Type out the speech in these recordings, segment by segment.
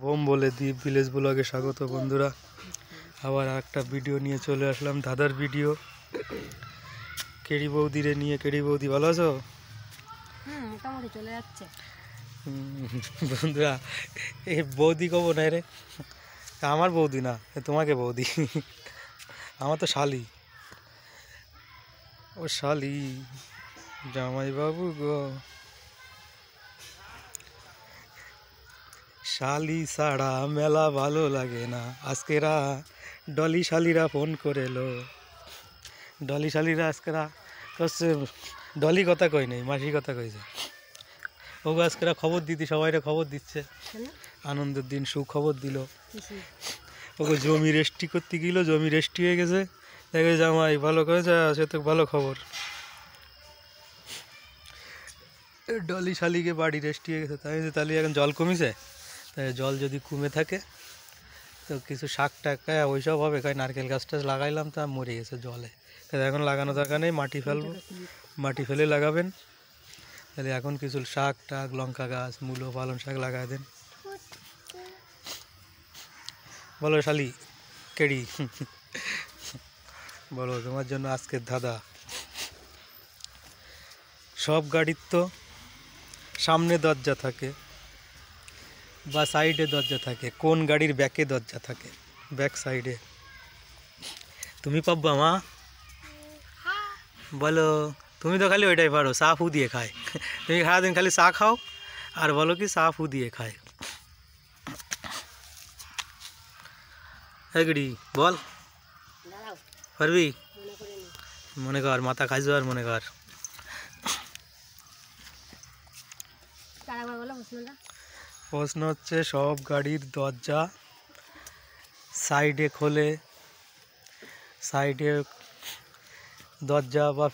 Bomb বলে দ্বীপ village ব্লগে স্বাগত বন্ধুরা। আবার একটা ভিডিও নিয়ে চলে আসলাম, দাদার ভিডিও। কেড়ি বৌদিরে নিয়ে। কেড়ি বৌদি ভালো আছো? মোটামুটি চলে যাচ্ছে বন্ধুরা, এই বৌদি কব না রে, আমার বৌদি না, তোমাকে বৌদি। আমার তো শালি, ও শালি জামাই বাবু গো। শালি ছাড়া মেলা ভালো লাগে না। আজকেরা ডলি শালিরা ফোন করে এলো। ডলি শালিরা আজকেরা করছে, ডলি কথা কই নেই, মাসি কথা কইছে। ওগো আজকেরা খবর দিতে, সবাইরা খবর দিচ্ছে, আনন্দের দিন সুখবর দিল। ওগো জমি রেস্টি করতে গেল, জমি রেস্টি হয়ে গেছে, দেখে জামাই ভালো করেছে, সে তো ভালো খবর। ডলি শালিকে বাড়ি রেস্টি হয়ে গেছে, তাই তাহলে এখন জল কমিছে, তাই জল যদি কমে থাকে তো কিছু শাক টাক ওইসব হবে। কয় নারকেল গাছ টাছ লাগাইলাম, তা মরে গেছে জলে, এখন লাগানো দরকার নেই, মাটি ফেলবো, মাটি ফেলে লাগাবেন। তাহলে এখন কিছু শাক টাক, লঙ্কা গাছ, মূলো, পালং শাক লাগাই দেন। বলো শালি কেড়ি, বলো তোমার জন্য আজকের ধাঁধা। সব গাড়ির তো সামনে দরজা থাকে বা সাইডে দরজা থাকে, কোন গাড়ির ব্যাকে দরজা থাকে? ব্যাক সাইডে। তুমি পাব্বা মা, বলো। তুমি তো খালি ওইটাই পারো, চা ফু দিয়ে খায়। তুমি সারাদিন খালি চা খাও আর বলো কি চা ফু দিয়ে খায়। এগড়ি বল, পারবি? মনে কর, মাথা খাইছো আর মনে কর। প্রশ্ন হচ্ছে, সব গাড়ির দরজা সাইডে খোলে, সাইডে দরজা বা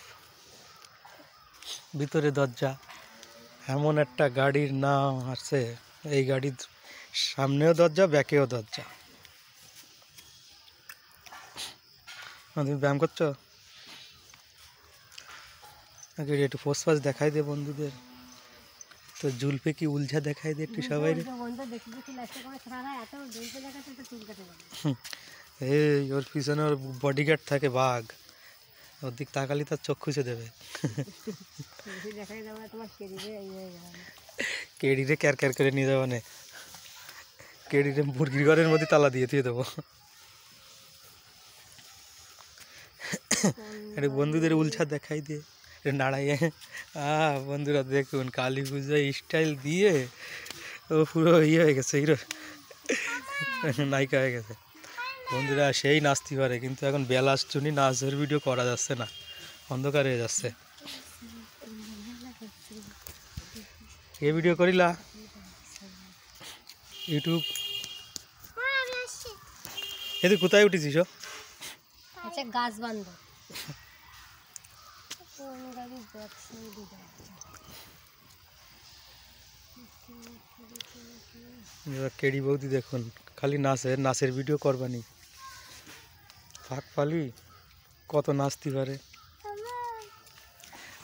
ভিতরে দরজা, এমন একটা গাড়ির নাম আছে। এই গাড়ির সামনেও দরজা, ব্যাকেও দরজা। তুমি ব্যায়াম করছো? একটু ফোস ফাস দেখাই দে বন্ধুদের, তো জুলপে কি উলঝা দেখাই দে একটু সবাই। এই ওর পিছনে ওর বডিগার্ড থাকে বাঘ, ওর দিক তাকালি তার চোখ খুঁজে দেবে। কেড়িরে ক্যার ক্যার করে নিয়ে যাবো, কেড়িরে মুরগির ঘরের মধ্যে তালা দিয়ে দেবো। একটু বন্ধুদের উলঝা দেখাই দিয়ে নাড়াইয়ে। বন্ধুরা দেখুন, কালী পূজায় স্টাইল দিয়ে ও পুরো ইয়ে হয়ে গেছে, হিরো নায়িকা হয়ে গেছে। বন্ধুরা সেই নাচতে পারে, কিন্তু এখন বেলা আসছুনি, নাচের ভিডিও করা যাচ্ছে না, অন্ধকার হয়ে যাচ্ছে। এ ভিডিও করিলা ইউটিউব? এতে কোথায় উঠেছিস? গাছ বান্ধব কেড়ি বৌদি দেখুন, খালি নাচের ভিডিও করবানি, ফাঁক পালি কত নাচতে পারে।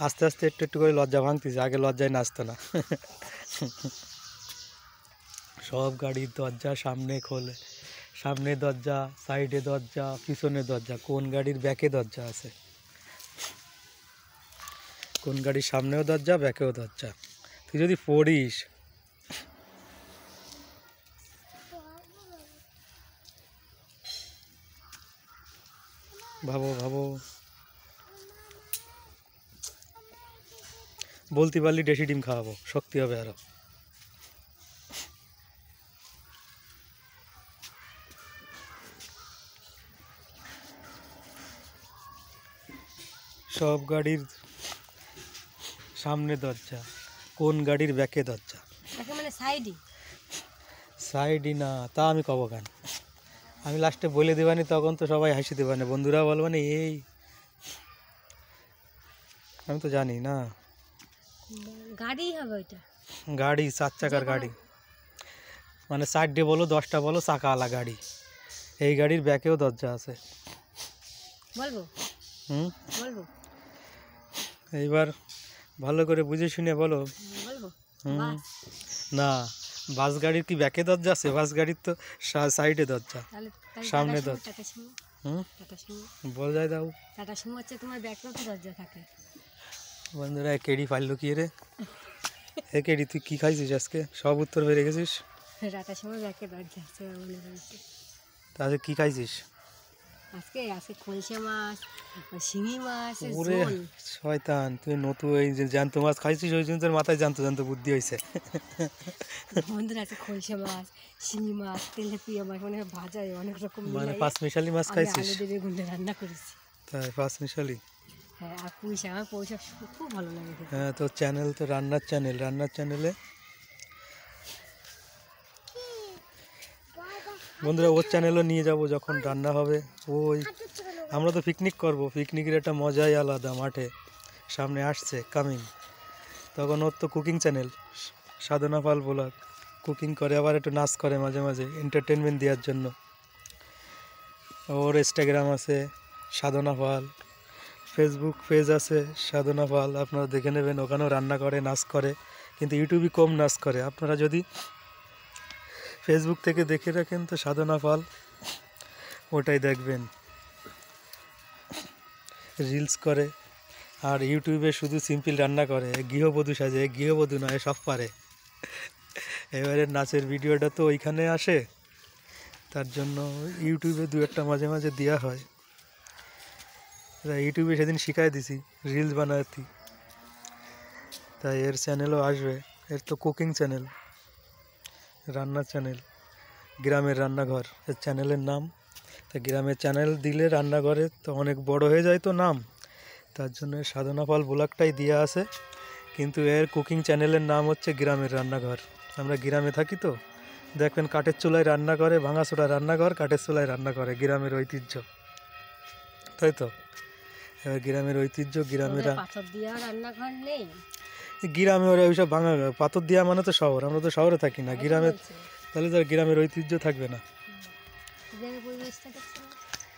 আস্তে আস্তে একটু একটু করে লজ্জা ভাঙতেছে, আগে লজ্জায় নাচতো না। সব গাড়ির দরজা সামনে খোলে, সামনে দরজা, সাইডে দরজা, পিছনে দরজা, কোন গাড়ির ব্যাকে দরজা আছে? কোন গাড়ির সামনেও দরজা, ব্যাকেও দরজা? তুই যদি পড়িস। ভাবো ভাবো, বলতে পারলি দেশি ডিম খাওয়াবো, শক্তি হবে আরো। সব গাড়ির সামনে দরজা, কোন গাড়ির ব্যাকে দরজা? মানে সাইডই। সাইডই না, তা আমি কব কেন? আমি লাস্টে বলে দেবানি, তখন তো সবাই হাসি দেবানি, বন্ধুরা বলবানি এই, আমি তো জানি না। গাড়ি হবে ওইটা, গাড়ি, 4 চাকার গাড়ি, মানে 4টে বলো 10টা বলো, চাকাওয়ালা গাড়ি। এই গাড়ির ব্যাকেও দরজা আছে। বলবো? বলবো? এইবার ভালো করে বুঝে শুনে বলো। বলবো? না, বাস গাড়ির কি ব্যাকে দরজা আছে? বাস গাড়ির তো সাইডে দরজা, তাহলে সামনে টাটা দরজা। টাটা সুমো হুম, টাটা সুমো বল যাই দাও। টাটা সুমো হচ্ছে তোমার ব্যাগটাও তো দরজা থাকে। বন্ধুরা কেডি ফাইল কি রে? এ কেডি তুই কি খাইছিস আজকে? সব উত্তর বেরিয়ে গেছিস। টাটা সুমো ব্যাগে দরজা আছে মনে করেছি। তাহলে কি খাইছিস? আজকে আজকে খলসে মাছ, শিঙি মাছ, ওরে ঝোল। শয়তান, তুই নতুন এই যে জ্যান্ত মাছ খাইছিস ওই জন্য তোর মাথায় জ্যান্ত জ্যান্ত বুদ্ধি হয়েছে। বন্ধুরা আছে খলসে মাছ, শিঙি মাছ, তেলাপিয়া মাছ, মানে ভাজা অনেক রকম মানে মিলাই পাঁচ মিশালি মাছ আমি খাইছিস? আলু দিয়ে বেগুন দিয়ে রান্না করেছি। তাই পাঁচ মিশালি? হ্যাঁ, আর পুঁই শাক, আমার পুঁই শাক খুব ভালো লাগে খেতে। হ্যাঁ, তোর চ্যানেল তো রান্নার চ্যানেল, রান্নার চ্যানেলে বন্ধুরা ওর চ্যানেলও নিয়ে যাব যখন রান্না হবে। ওই আমরা তো পিকনিক করব, পিকনিকের একটা মজাই আলাদা। মাঠে সামনে আসছে কামিং, তখন ওর তো কুকিং চ্যানেল সাধনা পাল ব্লগ, কুকিং করে আবার একটু নাচ করে মাঝে মাঝে এন্টারটেনমেন্ট দেওয়ার জন্য। ওর ইনস্টাগ্রাম আছে সাধনা পাল, ফেসবুক পেজ আছে সাধনা পাল, আপনারা দেখে নেবেন। ওখানেও রান্না করে, নাচ করে, কিন্তু ইউটিউবে কম নাচ করে। আপনারা যদি ফেসবুক থেকে দেখে রাখেন তো সাধনা পাল, ওটাই দেখবেন। রিলস করে আর ইউটিউবে শুধু সিম্পল রান্না করে, গৃহবধূ সাজে, গৃহবধূ নয় সব পারে। এবারে নাচের ভিডিওটা তো ওইখানে আসে, তার জন্য ইউটিউবে দু একটা মাঝে মাঝে দেওয়া হয়। ইউটিউবে সেদিন শিখাই দিছি রিলস বানাতে, তাই এর চ্যানেলও আসবে। এর তো কুকিং চ্যানেল, রান্নার চ্যানেল, গ্রামের রান্নাঘর এর চ্যানেলের নাম। তা গ্রামের চ্যানেল দিলে রান্নাঘরে তো অনেক বড় হয়ে যায় তো নাম, তার জন্য সাধনা পাল ব্লগটাই দেওয়া আছে। কিন্তু এর কুকিং চ্যানেলের নাম হচ্ছে গ্রামের রান্নাঘর। আমরা গ্রামে থাকি তো, দেখবেন কাঠের চুলায় রান্না করে, ভাঙাচোরা রান্নাঘর, কাঠের চুলায় রান্না করে, গ্রামের ঐতিহ্য, তাই তো? এবার গ্রামের ঐতিহ্য, গ্রামের ওদের পাথর দেওয়া রান্নাঘর নেই। গ্রামে ওরা ওইসব ভাঙা পাথর দেওয়া মানে তো শহর, আমরা তো শহরে থাকি না, তাই তো গ্রামে। বলছি। তাহলে তো আর গ্রামের ঐতিহ্য থাকবে না। গ্রামের পরিবেশটা দেখছো?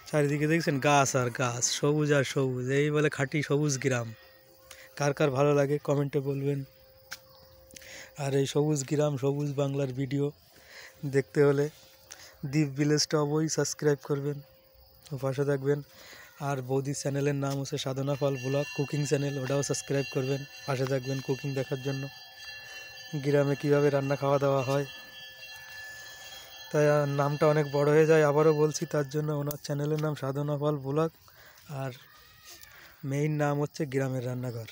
চারিদিকে দেখছেন গাছ আর গাছ, সবুজ আর সবুজ, এই বলে খাঁটি সবুজ গ্রাম। কার কার ভালো লাগে কমেন্টে বলবেন। আর এই সবুজ গ্রাম, সবুজ বাংলার ভিডিও দেখতে হলে দ্বীপ ভিলেজটা অবশ্যই সাবস্ক্রাইব করবেন ও পাশে থাকবেন। আর বৌদির চ্যানেলের নাম হচ্ছে সাধনা পাল ব্লগ কুকিং চ্যানেল, ওটাও সাবস্ক্রাইব করবেন, পাশে থাকবেন কুকিং দেখার জন্য, গ্রামে কীভাবে রান্না খাওয়া দাওয়া হয়। তাই নামটা অনেক বড় হয়ে যায়, আবারও বলছি, তার জন্য ওনার চ্যানেলের নাম সাধনা পাল ব্লগ, আর মেইন নাম হচ্ছে গ্রামের রান্নাঘর।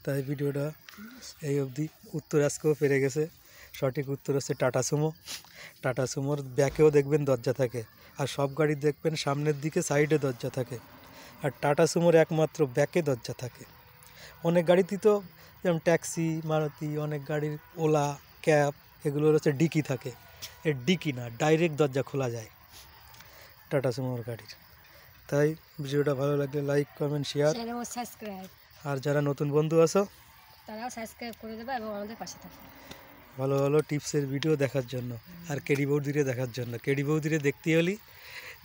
তাই ভিডিওটা এই অবধি। উত্তর আজকেও পেরে গেছে, সঠিক উত্তর হচ্ছে টাটা সুমো। টাটা সুমোর ব্যাকেও দেখবেন দরজা থাকে, আর সব গাড়ির দেখবেন সামনের দিকে সাইডে দরজা থাকে, আর টাটা সুমোর একমাত্র ব্যাকে দরজা থাকে। অনেক গাড়িতেই তো যেমন ট্যাক্সি, মারুতি, অনেক গাড়ির ওলা, ক্যাব, এগুলোর হচ্ছে ডিকি থাকে। এর ডিকি না, ডাইরেক্ট দরজা খোলা যায় টাটা সুমোর গাড়ির। তাই ভিডিওটা ভালো লাগলে like, comment, share. Channel subscribe, আর যারা নতুন বন্ধু আছো তারাও সাবস্ক্রাইব করে দেবে এবং আমাদের পাশে থাকবে। ভালো ভালো টিপসের ভিডিও দেখার জন্য, আর কেডি বৌদিরে দেখার জন্য। কেডি বৌদিরে দেখতে হলে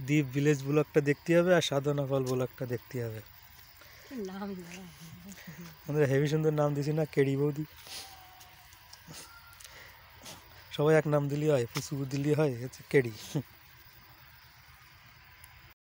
দ্বীপ ভিলেজ ব্লগটা দেখতে হবে, আর সাধনা পাল ব্লগটা দেখতে হবে। নাম আমাদের হেভি সুন্দর নাম দিছি না, কেডি বৌদি। সবাই এক নাম দিলেই হয়, পুচু দিলেই হয়, হচ্ছে কেডি।